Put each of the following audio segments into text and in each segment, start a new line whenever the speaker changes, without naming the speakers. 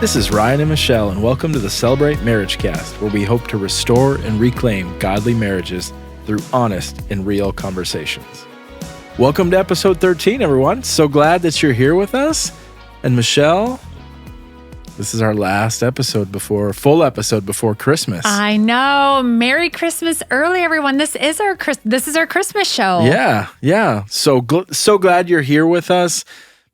This is Ryan and Michelle, and welcome to the Celebrate Marriage Cast, where we hope to restore and reclaim godly marriages through honest and real conversations. Welcome to episode 13, everyone. So glad that you're here with us. And Michelle, this is our last full episode before Christmas.
I know. Merry Christmas early, everyone. This is our Christmas show.
Yeah. So glad you're here with us.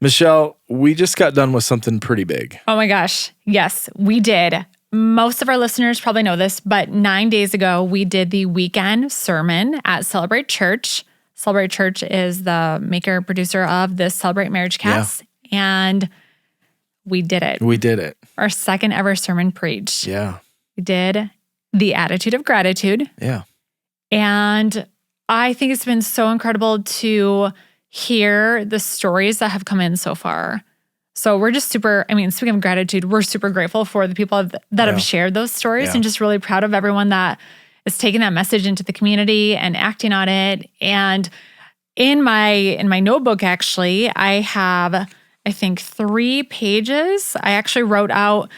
Michelle, we just got done with something pretty big.
Oh my gosh. Yes, we did. Most of our listeners probably know this, but 9 days ago, we did the weekend sermon at Celebrate Church. Celebrate Church is the maker, producer of this Celebrate Marriage Cast. Yeah. And we did it.
We did it.
Our second ever sermon preached.
Yeah.
We did the attitude of gratitude.
Yeah.
And I think it's been so incredible to hear the stories that have come in so far. So we're just speaking of gratitude, we're super grateful for the people that have shared those stories and just really proud of everyone that is taking that message into the community and acting on it. And in my notebook, actually, I have, I think, 3 pages. I actually wrote out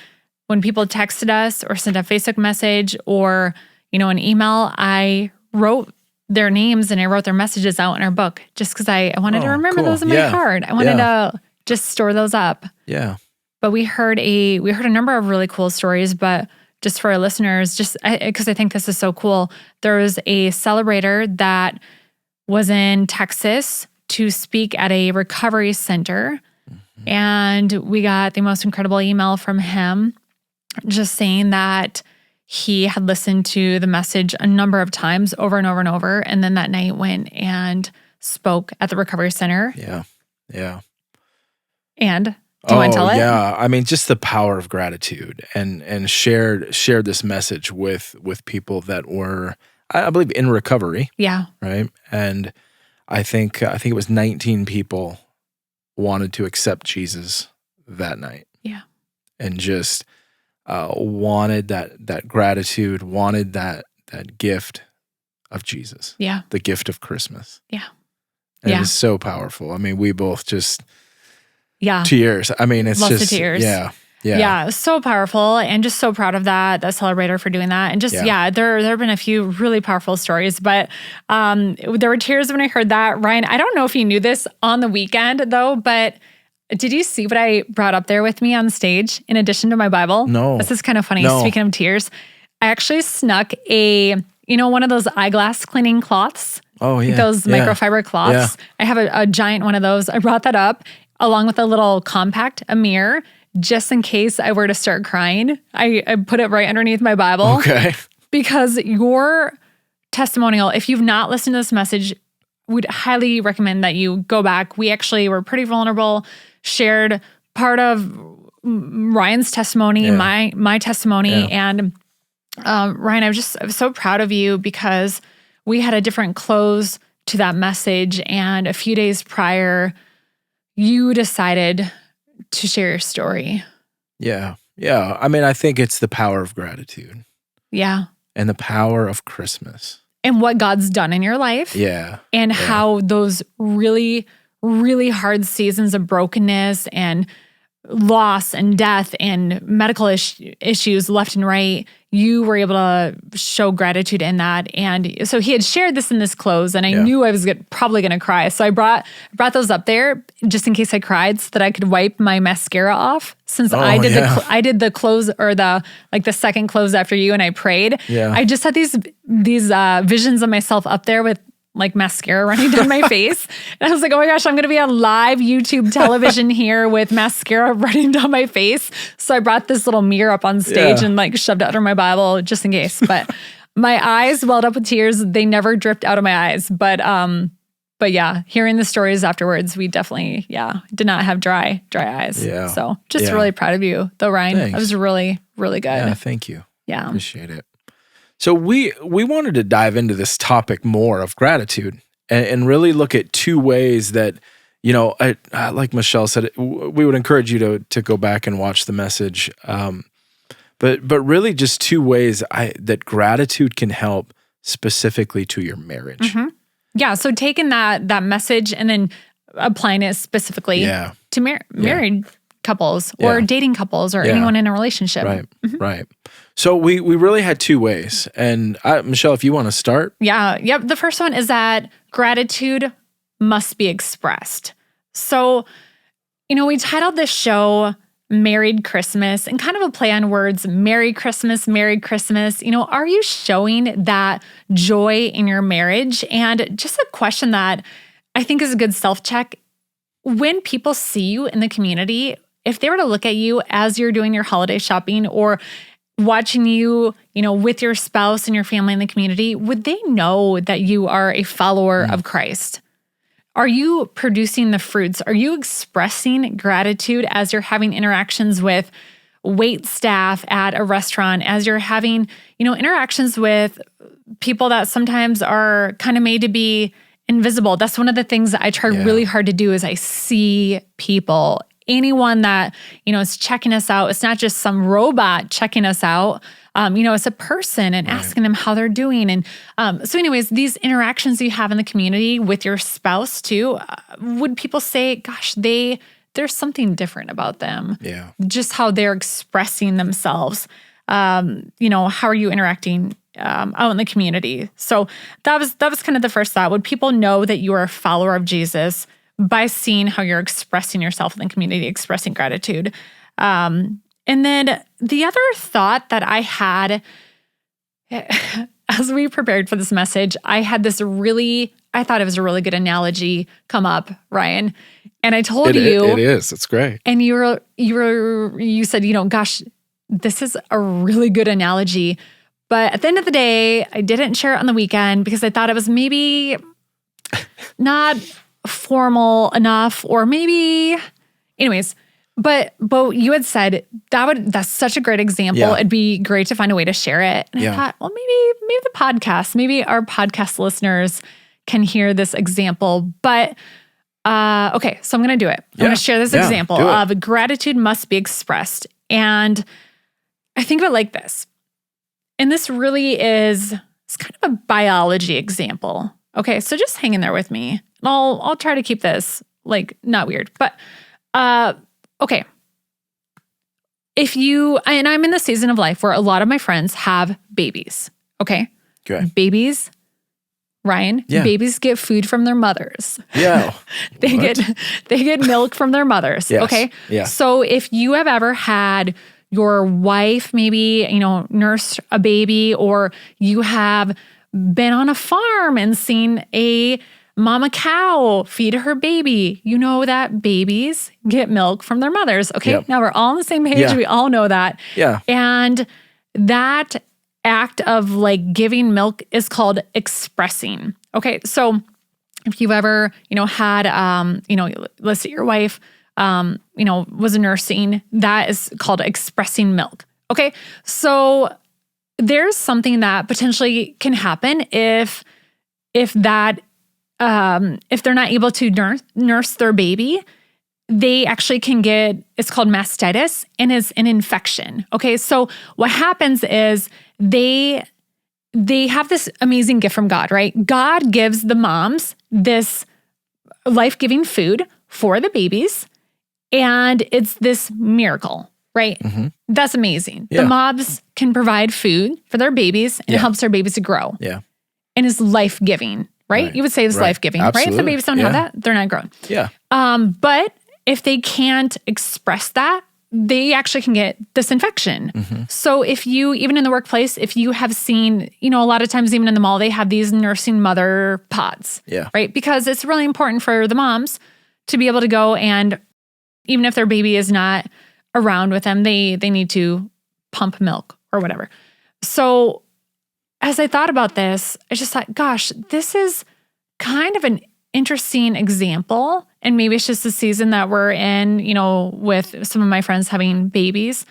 when people texted us or sent a Facebook message or, an email, I wrote their names and I wrote their messages out in our book just because I wanted to remember those in my heart. I wanted to just store those up.
Yeah.
But we heard a number of really cool stories, but just for our listeners, because I think this is so cool, there was a celebrator that was in Texas to speak at a recovery center. Mm-hmm. And we got the most incredible email from him just saying that he had listened to the message a number of times over and over and over. And then that night went and spoke at the recovery center.
Yeah.
And do you want to tell it?
Yeah. I mean, just the power of gratitude and shared this message with people that were, I believe, in recovery.
Yeah.
Right. And I think it was 19 people wanted to accept Jesus that night.
Yeah.
And just wanted that gratitude, wanted that gift of Jesus.
Yeah.
The gift of Christmas.
Yeah.
And it was so powerful. I mean, we both just
tears.
I mean, it's
lots
just
of tears.
Yeah.
So powerful, and just so proud of that celebrator for doing that. And just there have been a few really powerful stories, but there were tears when I heard that. Ryan, I don't know if you knew this on the weekend though, but did you see what I brought up there with me on stage in addition to my Bible?
No.
This is kind of funny.
No.
Speaking of tears, I actually snuck one of those eyeglass cleaning cloths.
Oh, yeah.
Those microfiber cloths.
Yeah.
I have a giant one of those. I brought that up along with a little a mirror, just in case I were to start crying. I put it right underneath my Bible.
Okay.
Because your testimonial, if you've not listened to this message, would highly recommend that you go back. We actually were pretty vulnerable, shared part of Ryan's testimony, my testimony. And Ryan, I was so proud of you because we had a different close to that message. And a few days prior, you decided to share your story.
Yeah. I mean, I think it's the power of gratitude.
Yeah.
And the power of Christmas.
And what God's done in your life.
Yeah.
And how those really, really hard seasons of brokenness and loss and death and medical issues left and right, you were able to show gratitude in that. And so he had shared this in this close, and I knew I was probably going to cry. So I brought those up there just in case I cried so that I could wipe my mascara off. Since I did the close, or the second close after you, and I prayed. Yeah. I just had these visions of myself up there with mascara running down my face. And I was like, oh my gosh, I'm going to be on live YouTube television here with mascara running down my face. So I brought this little mirror up on stage and shoved it under my Bible just in case. But my eyes welled up with tears. They never dripped out of my eyes. But yeah, hearing the stories afterwards, we definitely, did not have dry eyes. Yeah. So just really proud of you though, Ryan. Thanks. That was really, really good.
Yeah, thank you.
Yeah.
Appreciate it. So we wanted to dive into this topic more of gratitude and really look at 2 ways that, like Michelle said, we would encourage you to go back and watch the message. But really just 2 ways that gratitude can help specifically to your marriage.
Mm-hmm. Yeah. So taking that message and then applying it specifically to marriage couples or
Yeah.
dating couples or
Yeah.
anyone in a relationship.
Right. Right. So we really had two ways. And Michelle, if you want to start.
Yeah. Yep. The first one is that gratitude must be expressed. So, we titled this show Married Christmas, and kind of a play on words, Merry Christmas, Merry Christmas. Are you showing that joy in your marriage? And just a question that I think is a good self-check. When people see you in the community, if they were to look at you as you're doing your holiday shopping or watching you, with your spouse and your family in the community, would they know that you are a follower of Christ? Are you producing the fruits? Are you expressing gratitude as you're having interactions with wait staff at a restaurant, as you're having, interactions with people that sometimes are kind of made to be invisible? That's one of the things that I try really hard to do is I see people. Anyone that, is checking us out, it's not just some robot checking us out. It's a person and asking them how they're doing. And so anyways, these interactions you have in the community with your spouse too, would people say, gosh, there's something different about them.
Yeah.
Just how they're expressing themselves. How are you interacting out in the community? So that was kind of the first thought. Would people know that you are a follower of Jesus by seeing how you're expressing yourself in the community, expressing gratitude? And then the other thought that I had as we prepared for this message, I thought it was a really good analogy come up, Ryan. And I told you.
It is. It's great.
And you said, gosh, this is a really good analogy. But at the end of the day, I didn't share it on the weekend because I thought it was maybe not formal enough, or maybe, anyways. But you had said that's such a great example.
Yeah.
It'd be great to find a way to share it. And I thought, well, maybe the podcast, maybe our podcast listeners can hear this example. But okay, so I'm going to do it. I'm going to share this example of gratitude must be expressed. And I think of it like this. And this really it's kind of a biology example. Okay, so just hang in there with me. And I'll try to keep this not weird. But okay. And I'm in the season of life where a lot of my friends have babies. Okay. Babies, Ryan, babies get food from their mothers.
Yeah.
they get milk from their mothers.
Yes.
Okay.
Yeah.
So if you have ever had your wife maybe, nurse a baby, or you have been on a farm and seen a mama cow feed her baby, you know that babies get milk from their mothers. Okay.
Yep.
Now we're all on the same page.
Yeah.
We all know that.
Yeah.
And that act of giving milk is called expressing. Okay. So if you've ever, had, let's say your wife, was nursing, that is called expressing milk. Okay. So there's something that potentially can happen if they're not able to nurse their baby. They actually can get, it's called mastitis, and it's an infection. Okay. So what happens is they have this amazing gift from God, right? God gives the moms this life-giving food for the babies, and it's this miracle, right? Mm-hmm. That's amazing. Yeah. The moms can provide food for their babies, and it helps their babies to grow.
Yeah.
And it's life-giving, right? You would say it's life-giving, right? If the babies don't have that, they're not growing.
Yeah.
But if they can't express that, they actually can get this infection. Mm-hmm. So if you, even in the workplace, if you have seen, a lot of times even in the mall, they have these nursing mother pods, right? Because it's really important for the moms to be able to go, and even if their baby is not around with them, they need to pump milk or whatever. So as I thought about this, I just thought, gosh, this is kind of an interesting example. And maybe it's just the season that we're in, with some of my friends having babies.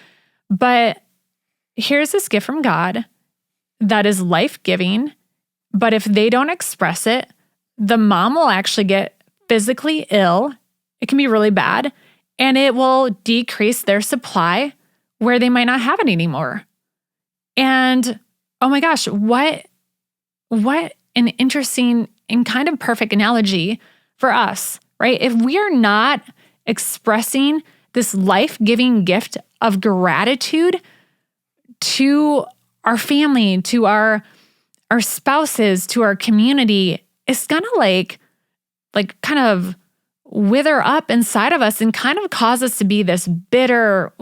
But here's this gift from God that is life-giving. But if they don't express it, the mom will actually get physically ill. It can be really bad. And it will decrease their supply where they might not have it anymore. And oh my gosh, what an interesting and kind of perfect analogy for us, right? If we are not expressing this life-giving gift of gratitude to our family, to our spouses, to our community, is gonna like kind of wither up inside of us and kind of cause us to be this bitter,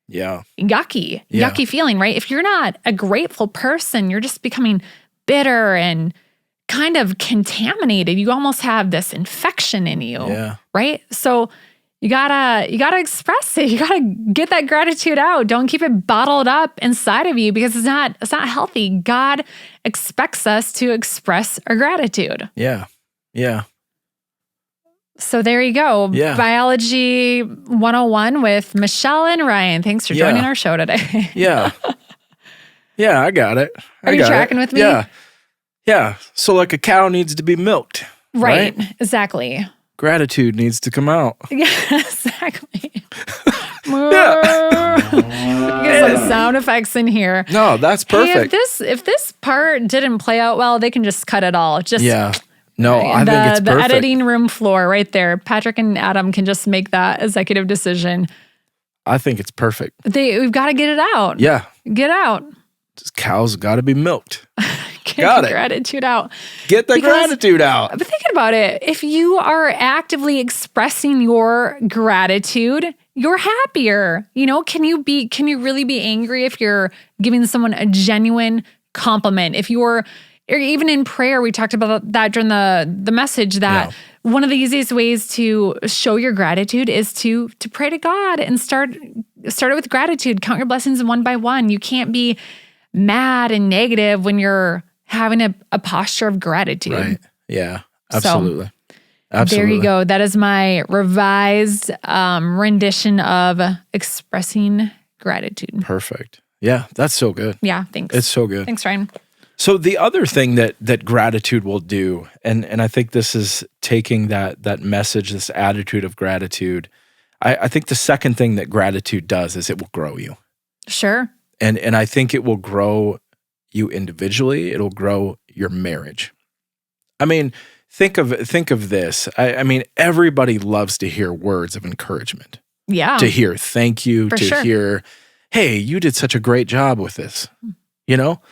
Yeah.
yucky feeling, right? If you're not a grateful person, you're just becoming bitter and kind of contaminated. You almost have this infection in you, right? So you gotta express it. You gotta get that gratitude out. Don't keep it bottled up inside of you because it's not healthy. God expects us to express our gratitude.
Yeah. Yeah.
So there you go.
Yeah.
Biology 101 with Michelle and Ryan. Thanks for joining our show today.
Yeah. Yeah, I got it.
Are you tracking with me?
Yeah. Yeah. So like a cow needs to be milked.
Right. Exactly.
Gratitude needs to come out.
Yeah, exactly. Get some sound effects in here.
No, that's perfect.
Hey, if this part didn't play out well, they can just cut it all. Just
No, I think it's perfect.
The editing room floor right there. Patrick and Adam can just make that executive decision.
I think it's perfect.
We've got to get it out.
Yeah.
Get out.
This cow's got to be milked.
Get the gratitude out.
Get the gratitude out.
But thinking about it, if you are actively expressing your gratitude, you're happier. You know, can you really be angry if you're giving someone a genuine compliment? If you're, or even in prayer, we talked about that during the message, that one of the easiest ways to show your gratitude is to pray to God and start it with gratitude. Count your blessings one by one. You can't be mad and negative when you're having a posture of gratitude.
Right. Yeah. Absolutely.
So,
absolutely.
there you go. That is my revised rendition of expressing gratitude.
Perfect. Yeah, that's so good.
Yeah, thanks.
It's so good.
Thanks, Ryan.
So the other thing that gratitude will do, and I think this is taking that message, this attitude of gratitude, I think the second thing that gratitude does is it will grow you.
Sure.
And I think it will grow you individually. It'll grow your marriage. I mean, think of this. I mean, everybody loves to hear words of encouragement.
Yeah.
To hear thank you, hear, hey, you did such a great job with this. You know?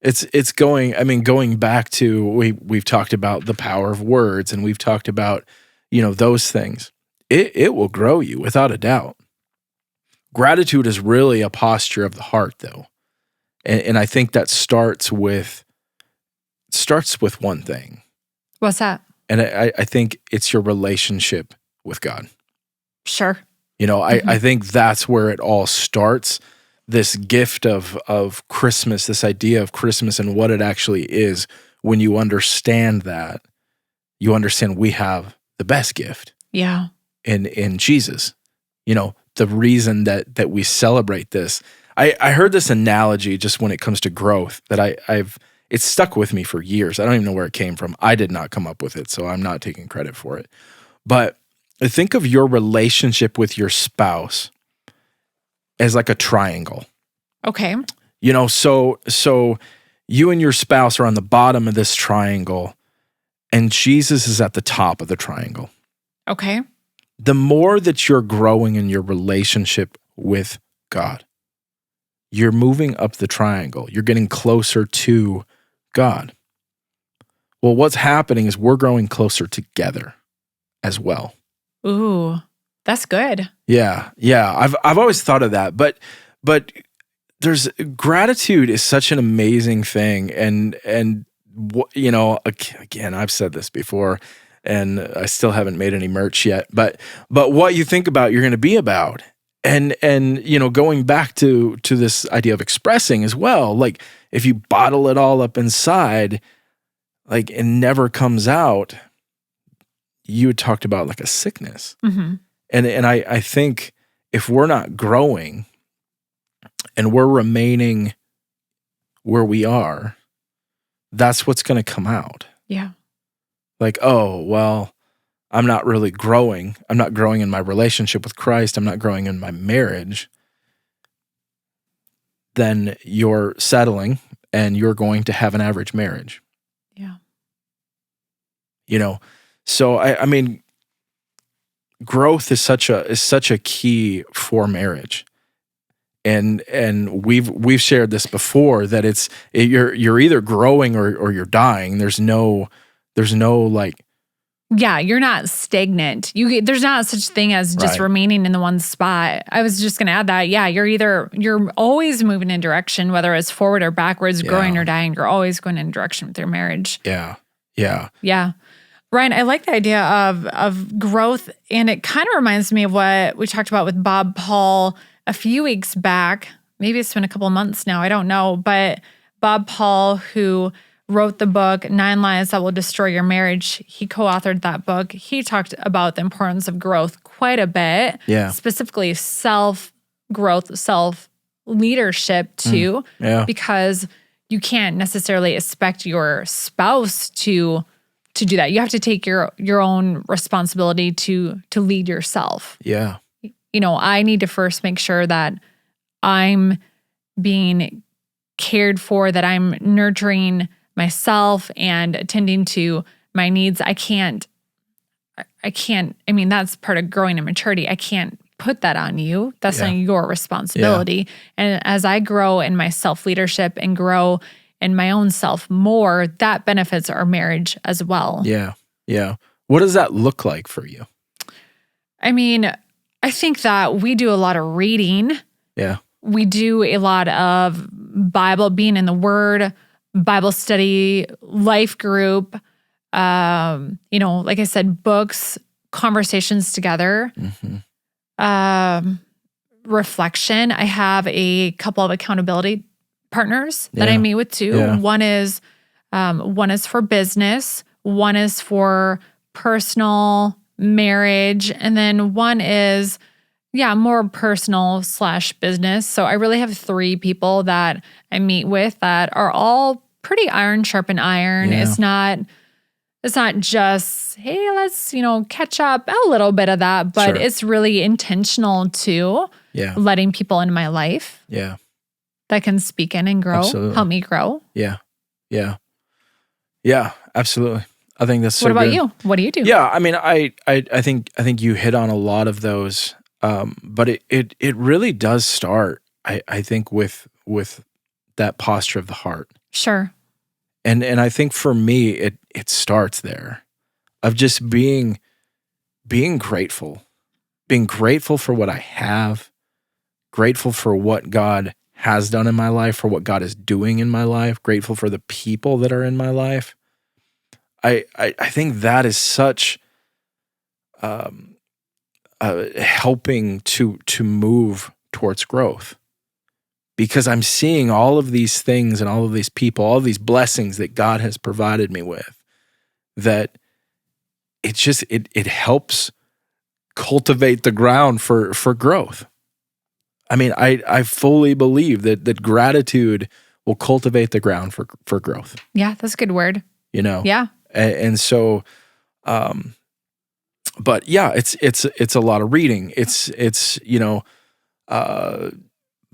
It's going back to we've talked about the power of words, and we've talked about, those things. It will grow you without a doubt. Gratitude is really a posture of the heart, though. And I think that starts with one thing.
What's that?
And I think it's your relationship with God.
Sure.
I think that's where it all starts. This gift of Christmas, this idea of Christmas and what it actually is. When you understand that, you understand we have the best gift. Yeah. In Jesus. The reason that we celebrate this. I heard this analogy just when it comes to growth that it's stuck with me for years. I don't even know where it came from. I did not come up with it, so I'm not taking credit for it. But think of your relationship with your spouse as like a triangle.
Okay.
So you and your spouse are on the bottom of this triangle, and Jesus is at the top of the triangle.
Okay.
The more that you're growing in your relationship with God, you're moving up the triangle. You're getting closer to God. Well, what's happening is we're growing closer together as well.
Ooh, that's good.
Yeah. I've always thought of that, but there's gratitude is such an amazing thing, and again, I've said this before, and I still haven't made any merch yet, but what you think about, you're going to be about. And going back to this idea of expressing as well, like if you bottle it all up inside, like it never comes out, you had talked about like a sickness. Mm-hmm. And I think if we're not growing and we're remaining where we are, that's what's going to come out.
Yeah.
Like, oh, well, I'm not really growing. I'm not growing in my relationship with Christ. I'm not growing in my marriage. Then you're settling and you're going to have an average marriage.
Yeah.
So I mean, growth is such a key for marriage. And we've shared this before, that you're either growing or you're dying. There's no like,
Yeah, you're not stagnant. There's not such thing as just
Right.
remaining in the one spot. I was just going to add that. Yeah, you're always moving in direction, whether it's forward or backwards, growing
Yeah.
or dying. You're always going in a direction with your marriage.
yeah.
Yeah. Ryan, I like the idea of growth, and it kind of reminds me of what we talked about with Bob Paul a few weeks back. Maybe it's been a couple of months now. I don't know. But Bob Paul, who wrote the book 9 Lies That Will Destroy Your Marriage, he co-authored that book. He talked about the importance of growth quite a bit.
Yeah.
Specifically self-growth, self-leadership too.
Yeah.
Because you can't necessarily expect your spouse to do that. You have to take your own responsibility to lead yourself.
Yeah.
I need to first make sure that I'm being cared for, that I'm nurturing myself and attending to my needs. I mean, that's part of growing in maturity. I can't put that on you. That's not your responsibility. And as I grow in my self-leadership and grow in my own self more, that benefits our marriage as well.
Yeah. Yeah. What does that look like for you?
I mean, I think that we do a lot of reading.
Yeah.
We do a lot of Bible, being in the Word, Bible study, life group, like I said, books, conversations together, reflection. I have a couple of accountability partners that I meet with too.
Yeah.
One is for business, one is for personal marriage, and then one is more personal / business. So I really have 3 people that I meet with that are all pretty iron sharpen iron.
Yeah.
It's not just, hey, let's, catch up, a little bit of that, but
Sure.
it's really intentional too,
Yeah.
letting people in my life
Yeah.
that can speak in and grow,
Absolutely.
help me grow.
Yeah. Yeah. Yeah. Absolutely. I think that's so
What about
good.
you? What do you do?
Yeah. I mean, I think you hit on a lot of those. But it really does start, I think, with that posture of the heart.
Sure.
And I think for me, it starts there, of just being grateful for what I have, grateful for what God has done in my life, for what God is doing in my life, grateful for the people that are in my life. I think that is such helping to move towards growth, because I'm seeing all of these things and all of these people, all of these blessings that God has provided me with, that it helps cultivate the ground for growth. I mean, I fully believe that gratitude will cultivate the ground for growth.
Yeah, that's a good word. Yeah.
And so, but yeah, it's a lot of reading. It's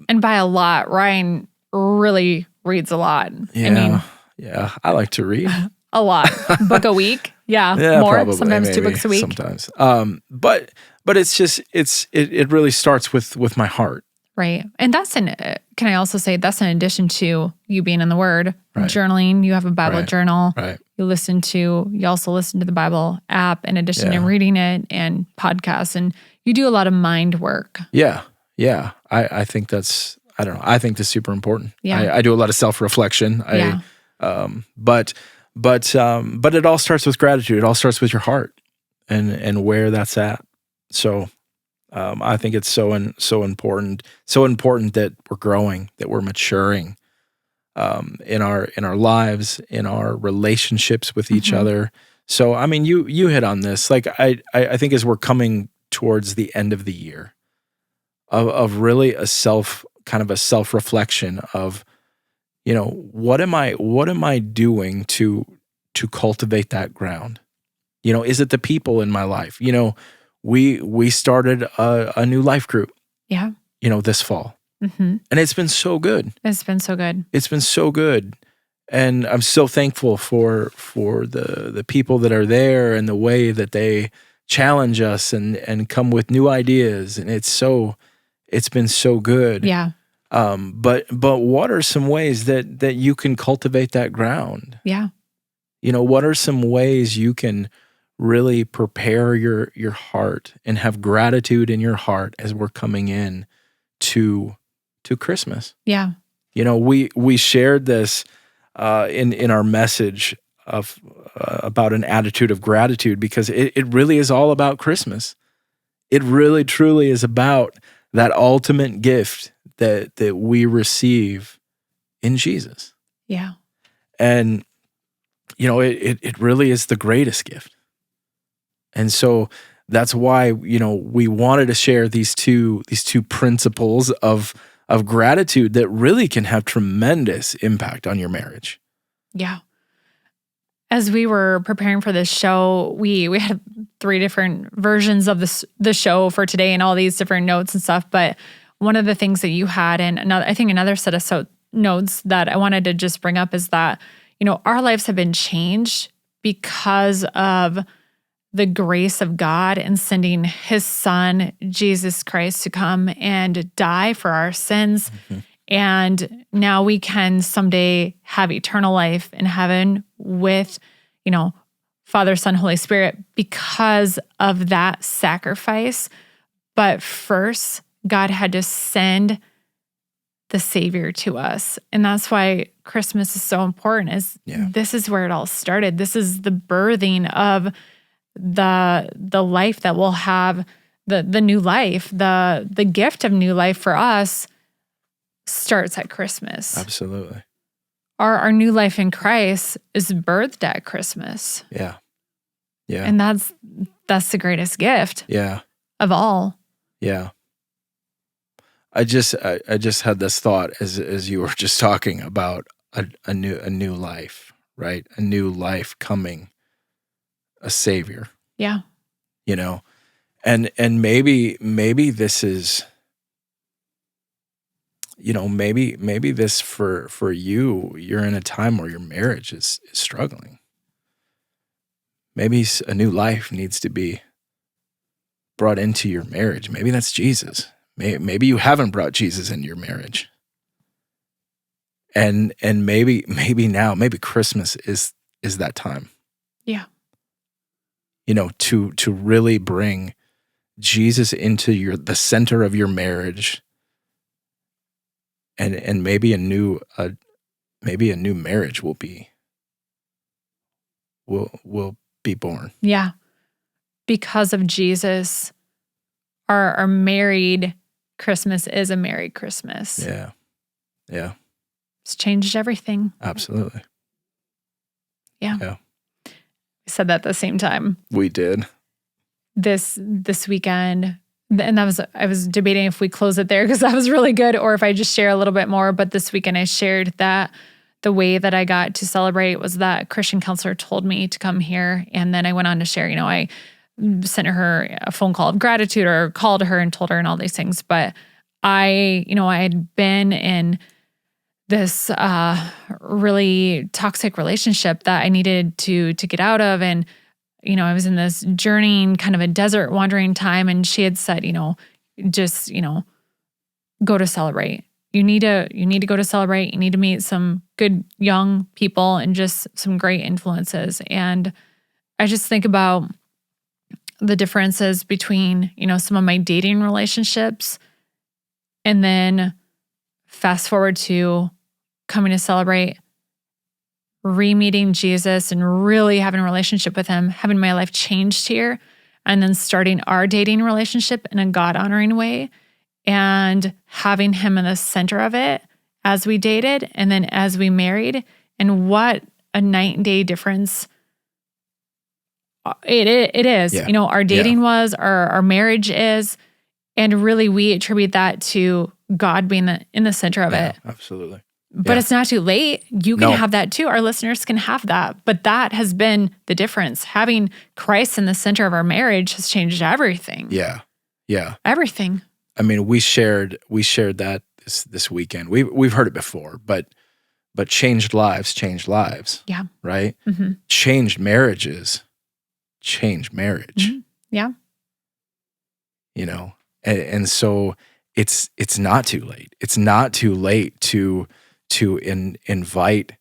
And by a lot, Ryan really reads a lot.
yeah,
I mean,
yeah. I like to read.
a lot. Book a week. Yeah.
Yeah,
More.
probably,
Sometimes 2
maybe,
books a week.
Sometimes. But it's just it really starts with my heart.
Right. And can I also say that's in addition to you being in the Word,
Right.
journaling, you have a Bible
Right.
journal.
Right.
You also listen to the Bible app in addition to
Yeah.
reading it and podcasts. And you do a lot of mind work.
Yeah. Yeah. I think that's, I don't know. I think that's super important.
Yeah.
I do a lot of self-reflection.
Yeah.
But it all starts with gratitude. It all starts with your heart and where that's at. So, I think it's so important that we're growing, that we're maturing, in our lives, in our relationships with each other. So, I mean, you hit on this. Like, I think as we're coming towards the end of the year, of really a self-reflection of, what am I doing to cultivate that ground? Is it the people in my life? We started a new life group,
Yeah.
this fall,
Mm-hmm.
and it's been so good.
It's been so good.
It's been so good. And I'm so thankful for the people that are there and the way that they challenge us and come with new ideas, and it's been so good.
Yeah.
But what are some ways that you can cultivate that ground?
Yeah.
What are some ways you can really prepare your heart and have gratitude in your heart as we're coming in to Christmas?
Yeah.
We shared this in our message of about an attitude of gratitude, because it really is all about Christmas. It really truly is about that ultimate gift that we receive in Jesus.
Yeah.
And it really is the greatest gift. And so that's why we wanted to share these two principles of gratitude that really can have tremendous impact on your marriage.
Yeah. As we were preparing for this show, we had 3 different versions of the show for today and all these different notes and stuff. But one of the things that you had, and another set of notes that I wanted to just bring up, is that, our lives have been changed because of the grace of God in sending his son, Jesus Christ, to come and die for our sins. Mm-hmm. And now we can someday have eternal life in heaven with, Father, Son, Holy Spirit, because of that sacrifice. But first, God had to send the Savior to us. And that's why Christmas is so important, This is where it all started. This is the birthing of the life that we'll have, the new life, the gift of new life for us starts at Christmas.
Absolutely.
Our new life in Christ is birthed at Christmas.
Yeah. Yeah.
And that's the greatest gift.
Yeah.
Of all.
Yeah. I just had this thought as you were just talking about a new life, right? A new life coming, a Savior.
Yeah.
And maybe this is, maybe this for you're in a time where your marriage is struggling. Maybe a new life needs to be brought into your marriage. Maybe that's Jesus. Maybe you haven't brought Jesus into your marriage. And maybe now, maybe Christmas is that time.
Yeah.
To really bring Jesus into the center of your marriage. And maybe a new marriage will be born.
Yeah. Because of Jesus, our married Christmas is a Merry Christmas.
Yeah. Yeah.
It's changed everything.
Absolutely.
Yeah.
Yeah.
We said that at the same time.
We did.
This weekend, and I was debating if we close it there because that was really good, or if I just share a little bit more. But this weekend I shared that the way that I got to celebrate was that a Christian counselor told me to come here. And then I went on to share, I sent her a phone call of gratitude, or called her and told her and all these things. But I had been in this really toxic relationship that I needed to get out of. And, I was in this journeying, kind of a desert wandering time. And she had said, just, go to Celebrate. You need to go to Celebrate. You need to meet some good young people and just some great influences. And I just think about the differences between, some of my dating relationships, and then fast forward to coming to Celebrate, re-meeting Jesus and really having a relationship with him, having my life changed here, and then starting our dating relationship in a God-honoring way and having him in the center of it as we dated and then as we married. And what a night and day difference it is.
Yeah.
Our dating was, our marriage is, and really we attribute that to God being in the center of it.
Absolutely.
But it's not too late. You can have that too. Our listeners can have that. But that has been the difference. Having Christ in the center of our marriage has changed everything.
Yeah. Yeah.
Everything.
I mean, we shared that this weekend. We've heard it before, but changed lives change lives.
Yeah.
Right?
Mm-hmm.
Changed marriages change marriage.
Mm-hmm. Yeah.
You know, and so it's not too late. It's not too late to invite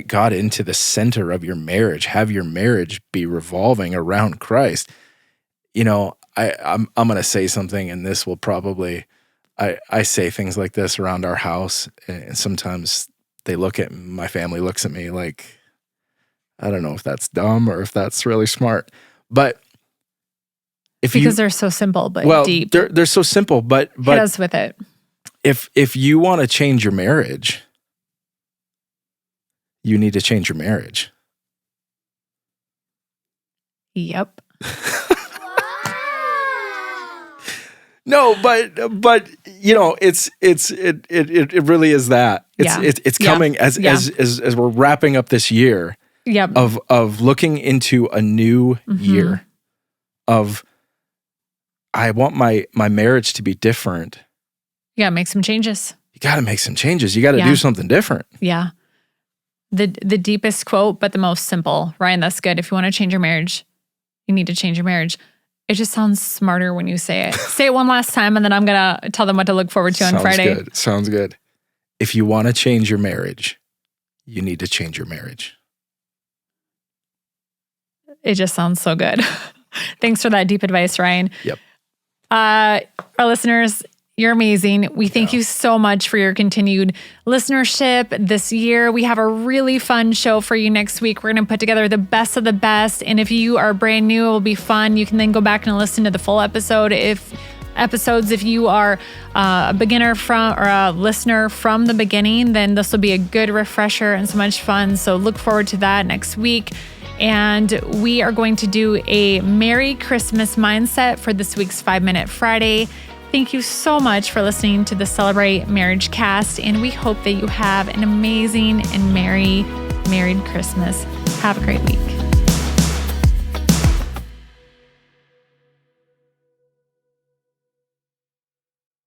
God into the center of your marriage. Have your marriage be revolving around Christ. You know, I'm going to say something, and this will probably, I say things like this around our house, and sometimes my family looks at me like, I don't know if that's dumb or if that's really smart, but
because they're so simple but deep.
They're so simple, but
hit us with it.
If you want to change your marriage, you need to change your marriage.
Yep.
No, but you know, it really is that. It's coming as we're wrapping up this year.
Yep.
Of looking into a new year of, I want my marriage to be different.
Yeah, make some changes.
You got to make some changes. You got to do something different.
Yeah. The deepest quote, but the most simple. Ryan, that's good. If you want to change your marriage, you need to change your marriage. It just sounds smarter when you say it. Say it one last time, and then I'm going to tell them what to look forward to on Friday.
Sounds good. If you want to change your marriage, you need to change your marriage.
It just sounds so good. Thanks for that deep advice, Ryan.
Yep.
Our listeners, you're amazing. We thank you so much for your continued listenership this year. We have a really fun show for you next week. We're going to put together the best of the best. And if you are brand new, it will be fun. You can then go back and listen to the full episode. If you are a beginner or a listener from the beginning, then this will be a good refresher and so much fun. So look forward to that next week. And we are going to do a Merry Christmas mindset for this week's 5-Minute Friday. Thank you so much for listening to the Celebrate Marriage cast, and we hope that you have an amazing and merry Christmas. Have a great week.